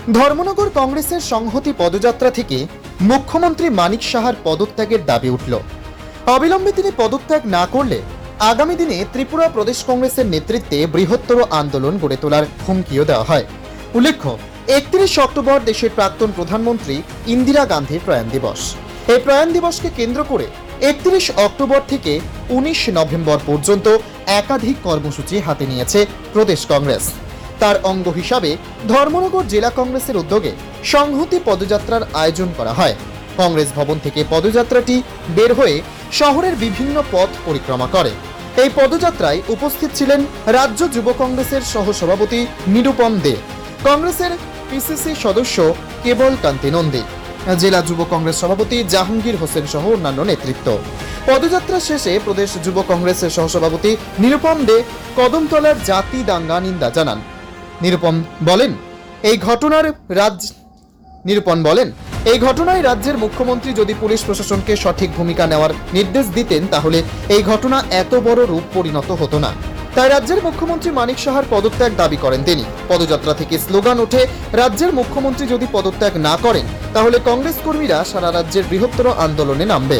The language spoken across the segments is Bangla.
ধর্মনগর কংগ্রেসের সংহতি পদযাত্রা থেকে মুখ্যমন্ত্রী মানিক সাহার পদত্যাগের দাবি উঠল। অবিলম্বে তিনি পদত্যাগ না করলে আগামী দিনে ত্রিপুরা প্রদেশ কংগ্রেসের নেতৃত্বে বৃহত্তর আন্দোলন গড়ে তোলার হুমকিও দেওয়া হয়। উল্লেখ্য, 31 অক্টোবর দেশের প্রাক্তন প্রধানমন্ত্রী ইন্দিরা গান্ধীর প্রয়াণ দিবস। এই প্রয়াণ দিবসকে কেন্দ্র করে 31 অক্টোবর থেকে 19 নভেম্বর পর্যন্ত একাধিক কর্মসূচি হাতে নিয়েছে প্রদেশ কংগ্রেস। তার অঙ্গ হিসাবে ধর্মনগর জেলা কংগ্রেসের উদ্যোগে সংহতি পদযাত্রার আয়োজন করা হয়। কংগ্রেস ভবন থেকে পদযাত্রাটি বের হয়ে শহরের বিভিন্ন পথ পরিক্রমা করে। এই পদযাত্রায় উপস্থিত ছিলেন রাজ্য যুব কংগ্রেসের সহসভাপতি নিরুপম দে, কংগ্রেসের পিসিসি সদস্য কেবল কান্তি নন্দী, জেলা যুব কংগ্রেস সভাপতি জাহাঙ্গীর হোসেন সহ অন্যান্য নেতৃত্ব। পদযাত্রা শেষে প্রদেশ যুব কংগ্রেসের সহসভাপতি নিরুপম দে কদমতলার জাতি দাঙ্গা নিন্দা জানান। নিরুপম বলেন, এই ঘটনায় রাজ্যের মুখ্যমন্ত্রী যদি পুলিশ প্রশাসনকে সঠিক ভূমিকা নেওয়ার নির্দেশ দিতেন তাহলে এই ঘটনা এত বড় রূপ পরিণত হতো না। তাই রাজ্যের মুখ্যমন্ত্রী মানিক সাহার পদত্যাগ দাবি করেন তিনি। পদযাত্রা থেকে স্লোগান ওঠে, রাজ্যের মুখ্যমন্ত্রী যদি পদত্যাগ না করেন তাহলে কংগ্রেস কর্মীরা সারা রাজ্যের বৃহত্তর আন্দোলনে নামবে।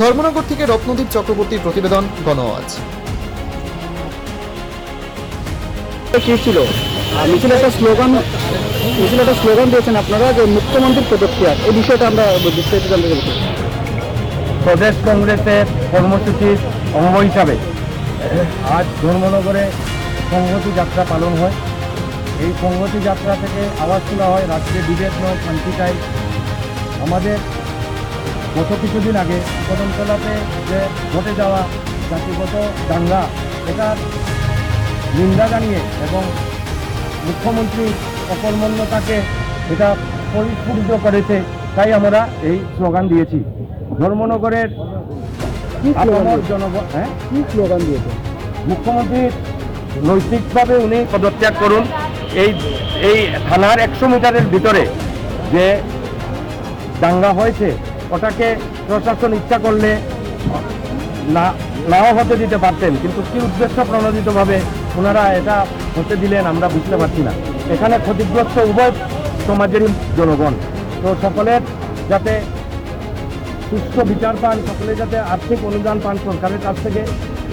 ধর্মনগর থেকে রত্নদীপ চক্রবর্তীর প্রতিবেদন, গণআওয়াজ। ছিল মিছিল একটা স্লোগান দিয়েছেন আপনারা যে মুখ্যমন্ত্রীর পদত্যাগ, এই বিষয়টা আমরা বিস্তারিত জানতে চাইছি। প্রদেশ কংগ্রেসের কর্মসূচির অঙ্গ হিসাবে আজ ধর্মনগরে সংহতি যাত্রা পালন হয়। এই সংহতি যাত্রা থেকে আওয়াজ তোলা হয় রাজ্যে বিভেদ নয়, শান্তি চাই। আমাদের গত কিছুদিন আগে কদমতলাতে যে ঘটে যাওয়া জাতিগত দাঙ্গা, এটার নিন্দা জানিয়ে এবং মুখ্যমন্ত্রী অকর্মণ্যতাকে এটা পরিস্ফুটিত করেছে, তাই আমরা এই স্লোগান দিয়েছি। ধর্মনগরের জনগণ কি স্লোগান দিয়েছে? মুখ্যমন্ত্রী নৈতিকভাবে উনি পদত্যাগ করুন। এই থানার 100 মিটারের ভিতরে যে দাঙ্গা হয়েছে ওটাকে প্রশাসন ইচ্ছা করলে নাও হতে দিতে পারতেন, কিন্তু কি উদ্দেশ্য প্রণোদিতভাবে ওনারা এটা হতে দিলেন আমরা বুঝতে পারছি না। এখানে ক্ষতিগ্রস্ত উভয় সমাজেরই জনগণ, তো সকলের যাতে সুস্থ বিচার পান, সকলে যাতে আর্থিক অনুদান পান সরকারের কাছ থেকে,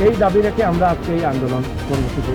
এই দাবি রেখে আমরা আজকে এই আন্দোলন কর্মসূচি